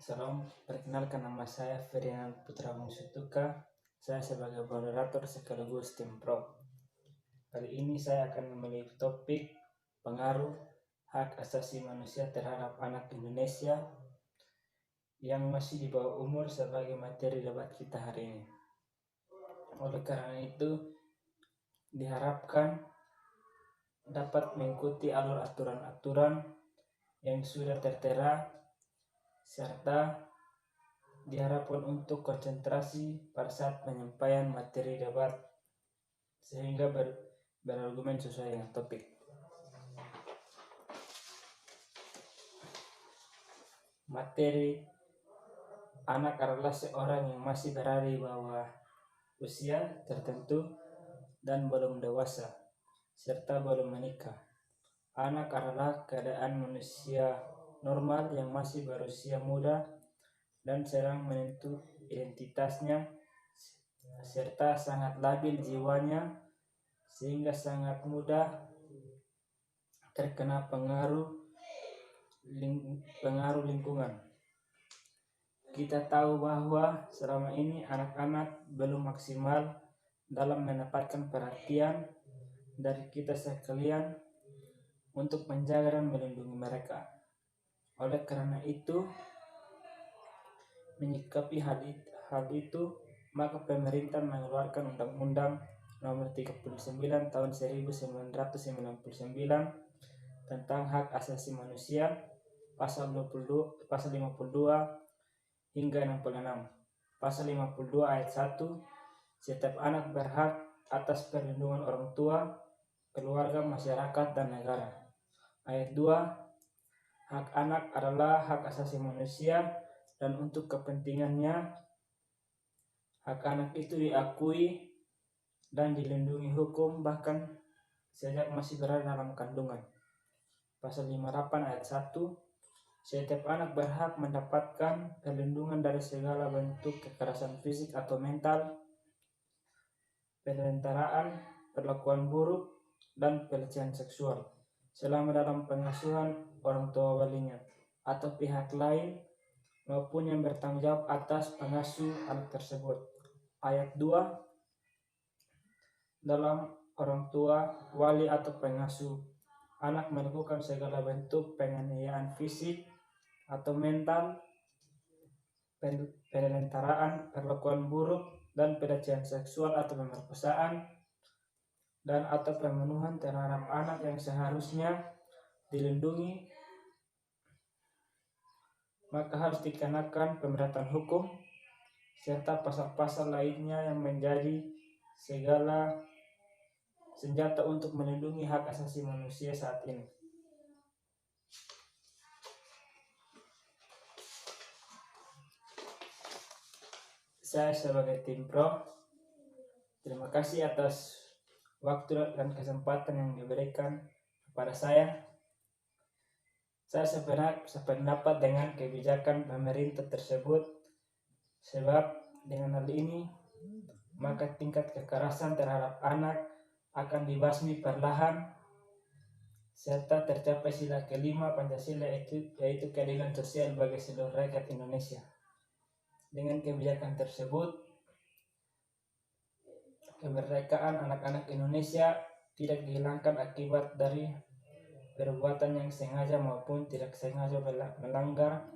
Salam, perkenalkan nama saya Ferdinand Putra Mungsutuka. Saya sebagai moderator sekaligus tim pro. Kali ini saya akan memilih topik pengaruh hak asasi manusia terhadap anak Indonesia yang masih di bawah umur sebagai materi debat kita hari ini. Oleh karena itu, diharapkan dapat mengikuti alur aturan-aturan yang sudah tertera serta diharapkan untuk konsentrasi pada saat penyampaian materi debat sehingga berargumen sesuai dengan topik. Materi: anak adalah seorang yang masih berada di bawah usia tertentu dan belum dewasa serta belum menikah. Anak adalah keadaan manusia normal yang masih berusia muda dan sedang menentu identitasnya serta sangat labil jiwanya sehingga sangat mudah terkena pengaruh lingkungan. Kita tahu bahwa selama ini anak-anak belum maksimal dalam mendapatkan perhatian dari kita sekalian untuk menjaga dan melindungi mereka. Oleh karena itu, menyikapi hal itu, maka pemerintah mengeluarkan Undang-Undang Nomor 39 Tahun 1999 tentang Hak Asasi Manusia, pasal 52 hingga 66. Pasal 52 ayat 1, setiap anak berhak atas perlindungan orang tua, keluarga, masyarakat, dan negara. Ayat 2, hak anak adalah hak asasi manusia dan untuk kepentingannya hak anak itu diakui dan dilindungi hukum bahkan sejak masih berada dalam kandungan. Pasal 58 ayat 1, setiap anak berhak mendapatkan perlindungan dari segala bentuk kekerasan fisik atau mental, penelantaraan, perlakuan buruk, dan pelecehan seksual selama dalam pengasuhan orang tua walinya atau pihak lain maupun yang bertanggung jawab atas pengasuh anak tersebut. Ayat 2, dalam orang tua, wali atau pengasuh anak melakukan segala bentuk penganiayaan fisik atau mental, penelantaraan, perlakuan buruk, dan pelecehan seksual atau pemerkosaan dan atau pembunuhan terhadap anak yang seharusnya dilindungi, maka harus dikenakan pemberatan hukum serta pasal-pasal lainnya yang menjadi segala senjata untuk melindungi hak asasi manusia saat ini. Saya sebagai tim pro, terima kasih atas waktu dan kesempatan yang diberikan kepada saya. Saya sependapat dengan kebijakan pemerintah tersebut, sebab dengan hal ini maka tingkat kekerasan terhadap anak akan dibasmi perlahan serta tercapai sila kelima Pancasila yaitu keadilan sosial bagi seluruh rakyat Indonesia. Dengan kebijakan tersebut, kemerdekaan anak-anak Indonesia tidak dihilangkan akibat dari perbuatan yang sengaja maupun tidak sengaja melanggar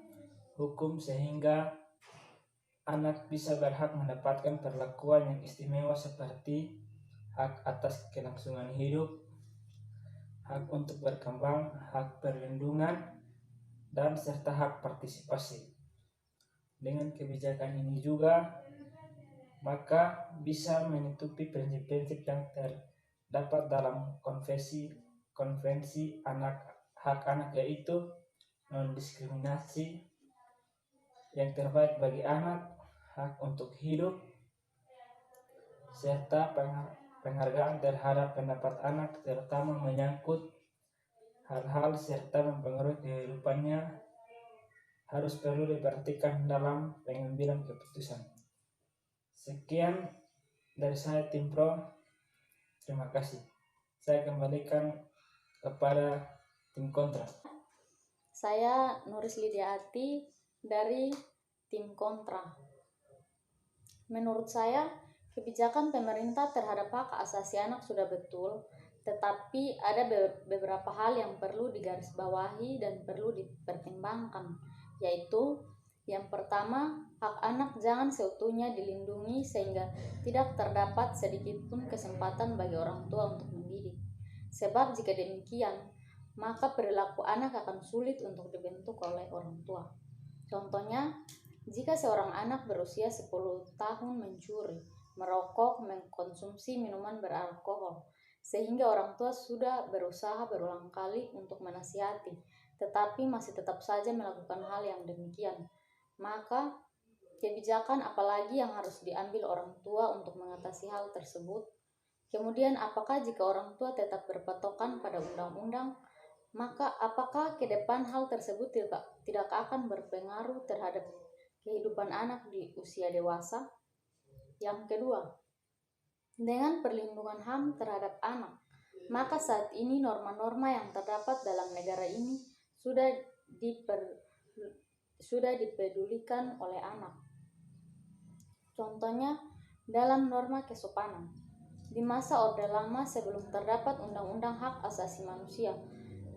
hukum, sehingga anak bisa berhak mendapatkan perlakuan yang istimewa seperti hak atas kelangsungan hidup, hak untuk berkembang, hak perlindungan, dan serta hak partisipasi. Dengan kebijakan ini juga maka bisa menutupi prinsip-prinsip yang terdapat dalam konvensi hak anak, yaitu non-diskriminasi, yang terbaik bagi anak, hak untuk hidup, serta penghargaan terhadap pendapat anak terutama menyangkut hal-hal serta mempengaruhi kehidupannya harus perlu diperhatikan dalam pengambilan keputusan. Sekian dari saya tim pro, terima kasih. Saya kembalikan kepada tim kontra. Saya Nuris Lidiati dari tim kontra. Menurut saya, kebijakan pemerintah terhadap hak asasi anak sudah betul, tetapi ada beberapa hal yang perlu digarisbawahi dan perlu dipertimbangkan, yaitu yang pertama, hak anak jangan seutuhnya dilindungi sehingga tidak terdapat sedikit pun kesempatan bagi orang tua untuk mendidik. Sebab jika demikian, maka perilaku anak akan sulit untuk dibentuk oleh orang tua. Contohnya, jika seorang anak berusia 10 tahun mencuri, merokok, mengkonsumsi minuman beralkohol, sehingga orang tua sudah berusaha berulang kali untuk menasihati, tetapi masih tetap saja melakukan hal yang demikian, maka kebijakan apalagi yang harus diambil orang tua untuk mengatasi hal tersebut? Kemudian, apakah jika orang tua tetap berpatokan pada undang-undang, maka apakah ke depan hal tersebut tidak akan berpengaruh terhadap kehidupan anak di usia dewasa? Yang kedua, dengan perlindungan HAM terhadap anak, maka saat ini norma-norma yang terdapat dalam negara ini sudah dipedulikan oleh anak. Contohnya, dalam norma kesopanan. Di masa Orde Lama sebelum terdapat Undang-Undang Hak Asasi Manusia,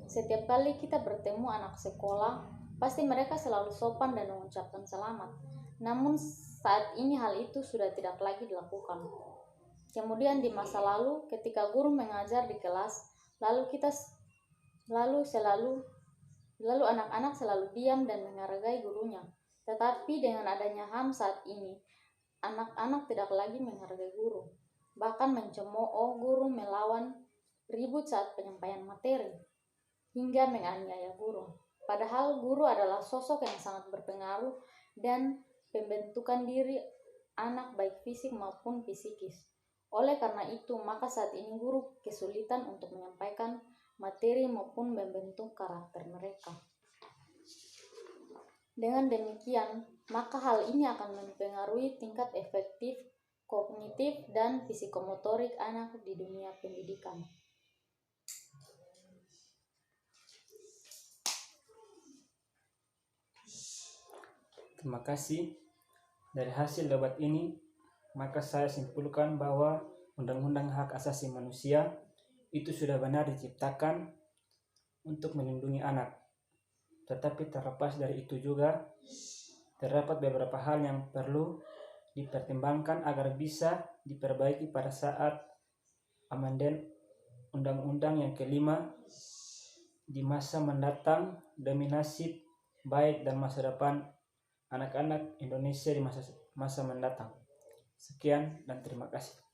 setiap kali kita bertemu anak sekolah, pasti mereka selalu sopan dan mengucapkan selamat. Namun saat ini hal itu sudah tidak lagi dilakukan. Kemudian di masa lalu, ketika guru mengajar di kelas, lalu anak-anak selalu diam dan menghargai gurunya. Tetapi dengan adanya HAM saat ini, anak-anak tidak lagi menghargai guru, bahkan mencemooh guru, melawan, ribut saat penyampaian materi, hingga menganiaya guru. Padahal guru adalah sosok yang sangat berpengaruh dan pembentukan diri anak baik fisik maupun psikis. Oleh karena itu, maka saat ini guru kesulitan untuk menyampaikan materi maupun membentuk karakter mereka. Dengan demikian, maka hal ini akan mempengaruhi tingkat efektif, kognitif, dan psikomotorik anak di dunia pendidikan. Terima kasih. Dari hasil debat ini, maka saya simpulkan bahwa Undang-Undang Hak Asasi Manusia itu sudah benar diciptakan untuk melindungi anak. Tetapi terlepas dari itu juga, terdapat beberapa hal yang perlu dipertimbangkan agar bisa diperbaiki pada saat amandemen Undang-Undang yang kelima di masa mendatang demi nasib baik dan masa depan anak-anak Indonesia di masa mendatang. Sekian dan terima kasih.